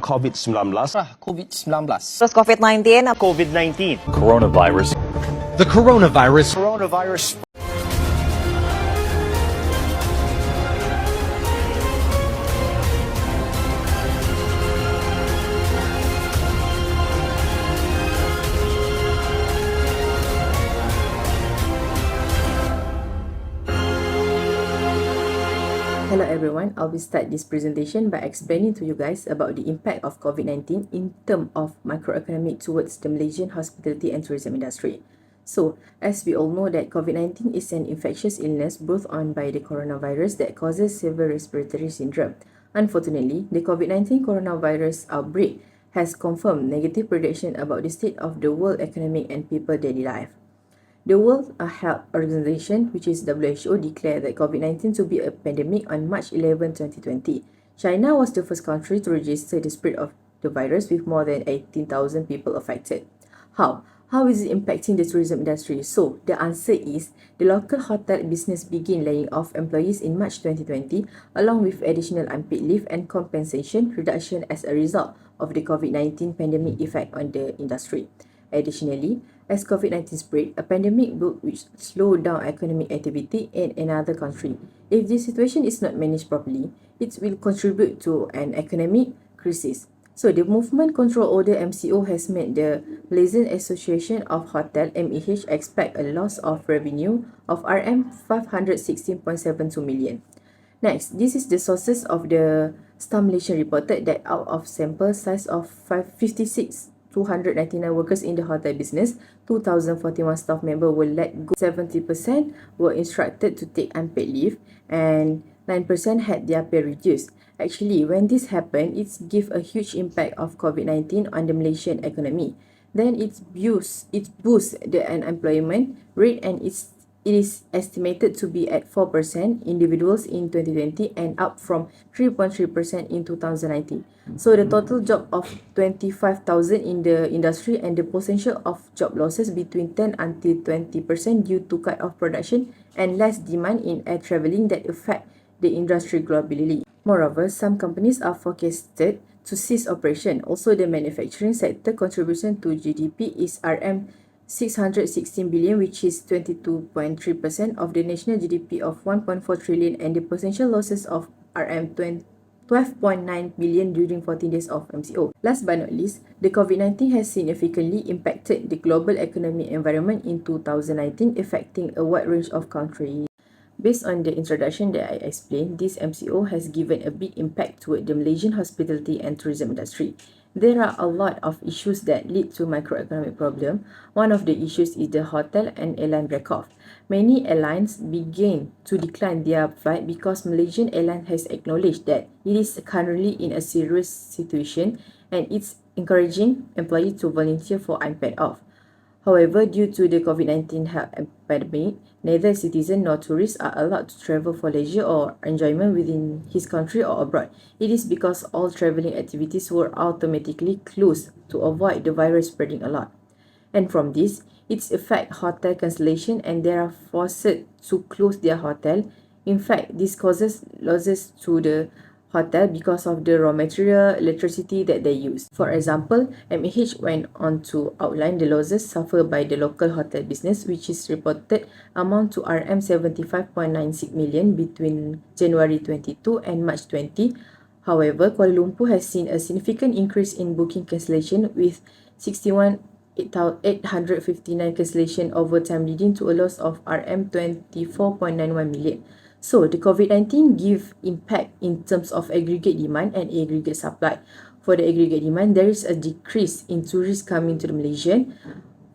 COVID-19. COVID-19. Terus COVID-19. COVID-19. Coronavirus. The coronavirus. Coronavirus. Hello everyone, I will start this presentation by explaining to you guys about the impact of COVID-19 in terms of microeconomic towards the Malaysian hospitality and tourism industry. So, as we all know that COVID-19 is an infectious illness brought on by the coronavirus that causes severe respiratory syndrome. Unfortunately, the COVID-19 coronavirus outbreak has confirmed negative prediction about the state of the world economic and people daily life. The World Health Organization, which is WHO, declared that COVID-19 to be a pandemic on March 11, 2020. China was the first country to register the spread of the virus with more than 18,000 people affected. How? How is it impacting the tourism industry? So, the answer is, the local hotel business began laying off employees in March 2020, along with additional unpaid leave and compensation reduction as a result of the COVID-19 pandemic effect on the industry. Additionally, as COVID-19 spread, a pandemic will slow down economic activity in another country. If this situation is not managed properly, it will contribute to an economic crisis. So, the Movement Control Order MCO has made the Malaysian Association of Hotel MEH expect a loss of revenue of RM 516.72 million. Next, this is the sources of the Star Malaysia reported that out of sample size of 299 workers in the hotel business, 2,041 staff members were let go, 70% were instructed to take unpaid leave, and 9% had their pay reduced. Actually, when this happened, it gave a huge impact of COVID-19 on the Malaysian economy. Then it boosts the unemployment rate, and it is estimated to be at 4% individuals in 2020 and up from 3.3% in 2019. So the total job of 25,000 in the industry and the potential of job losses between 10 until 20% due to cut off production and less demand in air travelling that affect the industry globally. Moreover, some companies are forecasted to cease operation. Also, the manufacturing sector contribution to GDP is RM 616 billion, which is 22.3% of the national GDP of 1.4 trillion, and the potential losses of RM 12.9 billion during 14 days of MCO. Last but not least, the COVID-19 has significantly impacted the global economic environment in 2019, affecting a wide range of countries. Based on the introduction that I explained, this MCO has given a big impact toward the Malaysian hospitality and tourism industry. There are a lot of issues that lead to microeconomic problem. One of the issues is the hotel and airline break-off. Many airlines began to decline their flight because Malaysian Airlines has acknowledged that it is currently in a serious situation and it's encouraging employees to volunteer for unpaid off. However, due to the COVID-19 health pandemic, neither citizens nor tourists are allowed to travel for leisure or enjoyment within his country or abroad. It is because all travelling activities were automatically closed to avoid the virus spreading a lot. And from this, it affects hotel cancellation and they are forced to close their hotel. In fact, this causes losses to the hotel because of the raw material, electricity that they use. For example, MEH went on to outline the losses suffered by the local hotel business, which is reported amount to RM 75.96 million between January 22 and March 20. However, Kuala Lumpur has seen a significant increase in booking cancellation with 61,859 cancellation over time, leading to a loss of RM 24.91 million. So, the COVID-19 give impact in terms of aggregate demand and aggregate supply. For the aggregate demand, there is a decrease in tourists coming to the Malaysia.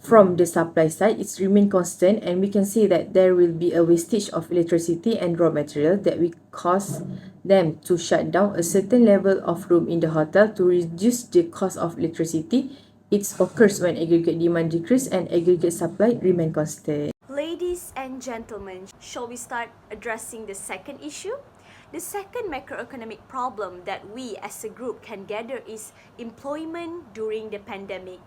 From the supply side, it's remain constant, and we can see that there will be a wastage of electricity and raw material that will cause them to shut down a certain level of room in the hotel to reduce the cost of electricity. It occurs when aggregate demand decrease and aggregate supply remain constant. Ladies and gentlemen, shall we start addressing the second issue? The second macroeconomic problem that we as a group can gather is employment during the pandemic.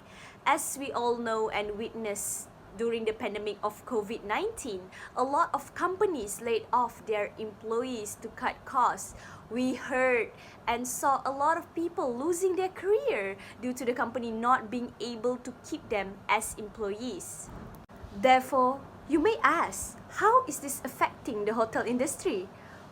As we all know and witness During the pandemic of COVID-19, a lot of companies laid off their employees to cut costs. We heard and saw a lot of people losing their career due to the company not being able to keep them as employees. Therefore, you may ask, how is this affecting the hotel industry?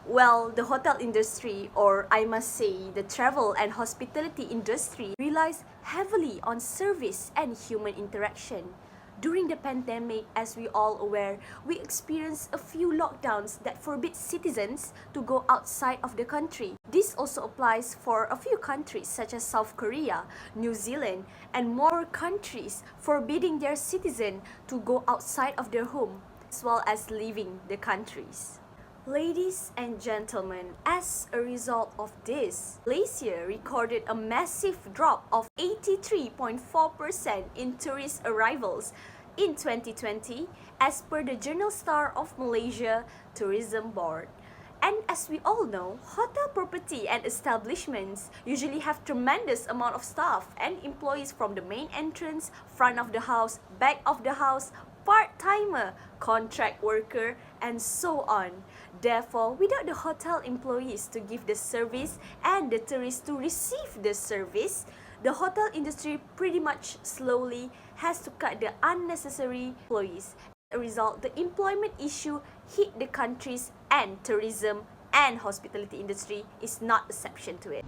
Well, the hotel industry, or I must say the travel and hospitality industry, relies heavily on service and human interaction. During the pandemic, as we all aware, we experienced a few lockdowns that forbid citizens to go outside of the country. This also applies for a few countries such as South Korea, New Zealand, and more countries forbidding their citizens to go outside of their home, as well as leaving the countries. Ladies and gentlemen, as a result of this, Malaysia recorded a massive drop of 83.4% in tourist arrivals in 2020 as per the Journal Star of Malaysia Tourism Board. And as we all know, hotel property and establishments usually have tremendous amount of staff and employees from the main entrance, front of the house, back of the house, part-timer, contract worker, and so on. Therefore, without the hotel employees to give the service and the tourists to receive the service, the hotel industry pretty much slowly has to cut the unnecessary employees. As a result, the employment issue hit the countries, and tourism and hospitality industry is not exception to it.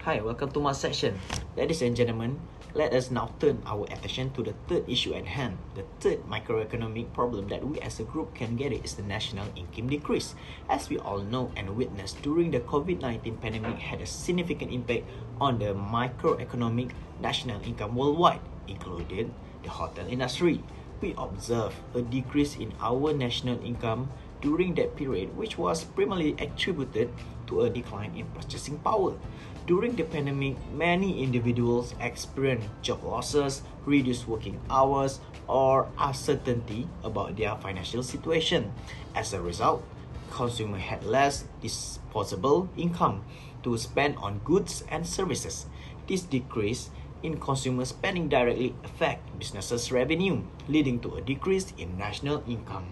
Hi, welcome to my section. Ladies and gentlemen, let us now turn our attention to the third issue at hand. The third microeconomic problem that we as a group can get is the national income decrease. As we all know and witnessed during the COVID-19 pandemic had a significant impact on the microeconomic national income worldwide, including the hotel industry. We observed a decrease in our national income during that period, which was primarily attributed to a decline in purchasing power. During the pandemic, many individuals experienced job losses, reduced working hours, or uncertainty about their financial situation. As a result, consumers had less disposable income to spend on goods and services. This decrease in consumer spending directly affects businesses' revenue, leading to a decrease in national income.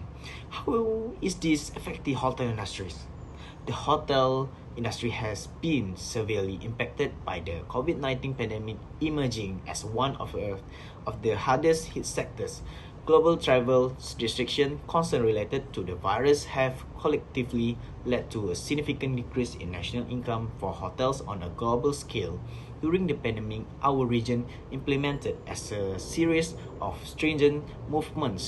How is this affecting hotel industries? The hotel industry has been severely impacted by the COVID-19 pandemic, emerging as one of the hardest hit sectors. Global travel restrictions concerns related to the virus have collectively led to a significant decrease in national income for hotels on a global scale. During the pandemic, our region implemented a series of stringent movement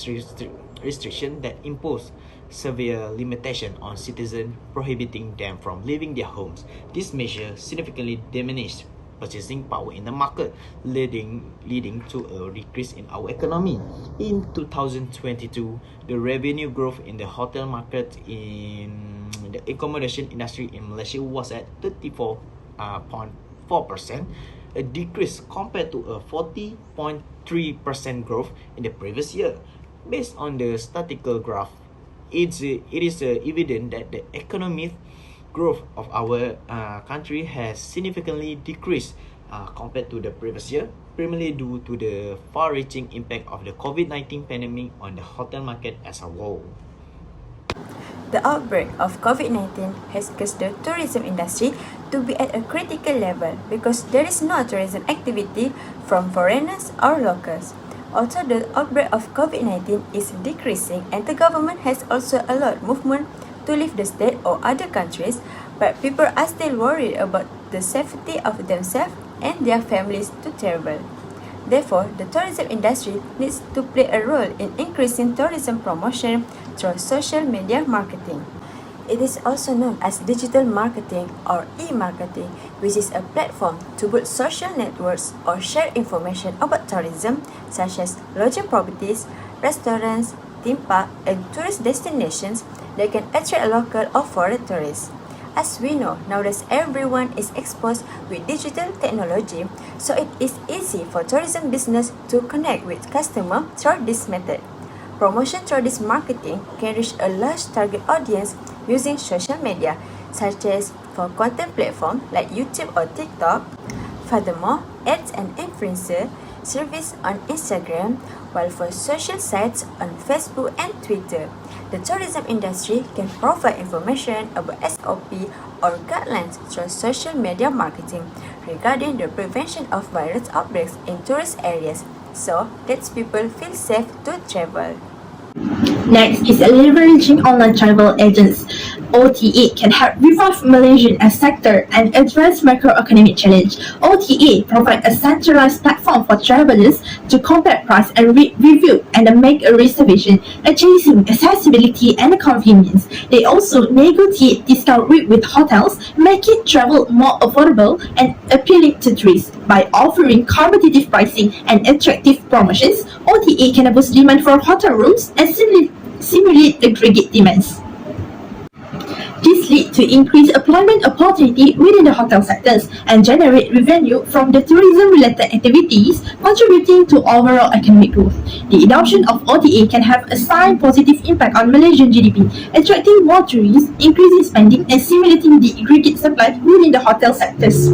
restrictions that imposed severe limitation on citizens, prohibiting them from leaving their homes. This measure significantly diminished purchasing power in the market, leading to a decrease in our economy. In 2022, the revenue growth in the hotel market in the accommodation industry in Malaysia was at 34.4%, a decrease compared to a 40.3% growth in the previous year. Based on the statistical graph, it is evident that the economic growth of our country has significantly decreased compared to the previous year, primarily due to the far-reaching impact of the COVID-19 pandemic on the hotel market as a whole. The outbreak of COVID-19 has caused the tourism industry to be at a critical level because there is no tourism activity from foreigners or locals. Also, the outbreak of COVID-19 is decreasing and the government has also allowed movement to leave the state or other countries, but people are still worried about the safety of themselves and their families to travel. Therefore, the tourism industry needs to play a role in increasing tourism promotion through social media marketing. It is also known as digital marketing or e-marketing, which is a platform to build social networks or share information about tourism, such as lodging properties, restaurants, theme parks, and tourist destinations that can attract local or foreign tourists. As we know, nowadays everyone is exposed with digital technology, so it is easy for tourism business to connect with customers through this method. Promotion through this marketing can reach a large target audience using social media, such as for content platforms like YouTube or TikTok. Furthermore, ads and influencers service on Instagram, while for social sites on Facebook and Twitter. The tourism industry can provide information about SOP or guidelines through social media marketing regarding the prevention of virus outbreaks in tourist areas, so that people feel safe to travel. Next is leveraging online travel agents. OTA can help revive Malaysian as sector and address macroeconomic challenge. OTA provide a centralized platform for travelers to compare price and review and make a reservation, achieving accessibility and convenience. They also negotiate discount rate with hotels, making travel more affordable and appealing to tourists. By offering competitive pricing and attractive promotions, OTA can boost demand for hotel rooms and simulate aggregate demands. This leads to increased employment opportunity within the hotel sectors and generate revenue from the tourism-related activities, contributing to overall economic growth. The adoption of OTA can have a significant positive impact on Malaysian GDP, attracting more tourists, increasing spending, and stimulating the aggregate supply within the hotel sectors.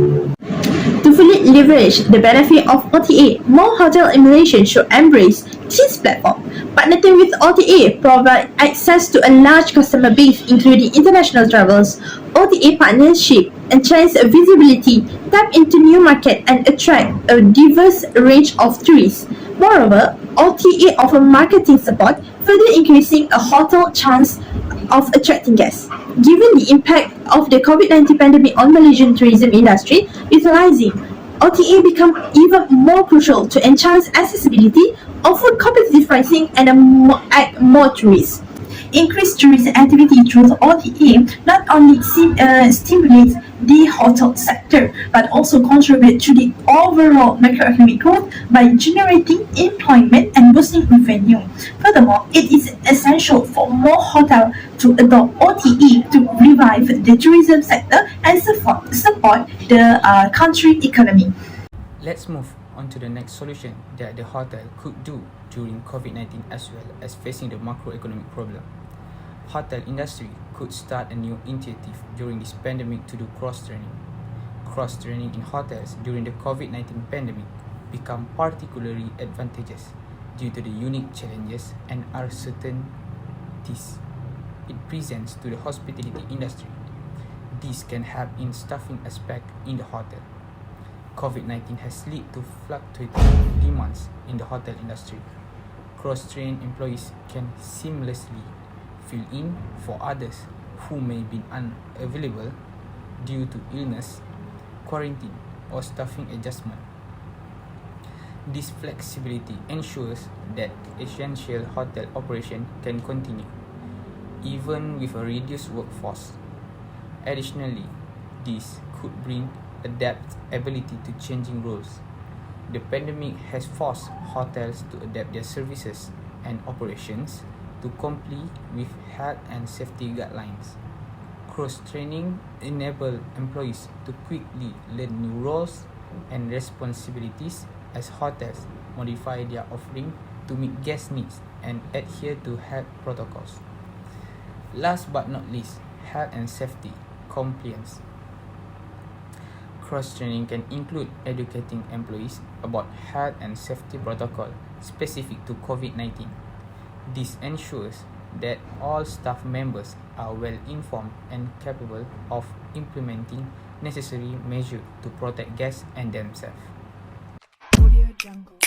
To fully leverage the benefit of OTA, more hotels in Malaysia should embrace this platform. Partnering with OTA provide access to a large customer base, including international travelers. OTA partnership enhance visibility, tap into new market, and attract a diverse range of tourists. Moreover, OTA offer marketing support, further increasing a hotel chance of attracting guests. Given the impact of the COVID-19 pandemic on Malaysian tourism industry, utilizing OTA become even more crucial to enhance accessibility, offer competitive pricing, and attract more tourists. Increased tourism activity through OTA not only stimulates the hotel sector but also contribute to the overall macroeconomic growth by generating employment and boosting revenue. Furthermore, it is essential for more hotels to adopt OTA to revive the tourism sector and support the country economy. Let's move on to the next solution that the hotel could do during COVID-19 as well as facing the macroeconomic problem. Hotel industry could start a new initiative during this pandemic to do cross-training. Cross-training in hotels during the COVID-19 pandemic become particularly advantageous due to the unique challenges and uncertainties it presents to the hospitality industry. This can help in staffing aspect in the hotel. COVID-19 has led to fluctuating demands in the hotel industry. Cross-trained employees can seamlessly fill in for others who may be unavailable due to illness, quarantine, or staffing adjustment. This flexibility ensures that essential hotel operation can continue, even with a reduced workforce. Additionally, this could bring adaptability to changing roles. The pandemic has forced hotels to adapt their services and operations to comply with health and safety guidelines. Cross-training enables employees to quickly learn new roles and responsibilities as hotels modify their offering to meet guest needs and adhere to health protocols. Last but not least, health and safety compliance. Cross-training can include educating employees about health and safety protocol specific to COVID-19. This ensures that all staff members are well informed and capable of implementing necessary measures to protect guests and themselves. Audio Jungle.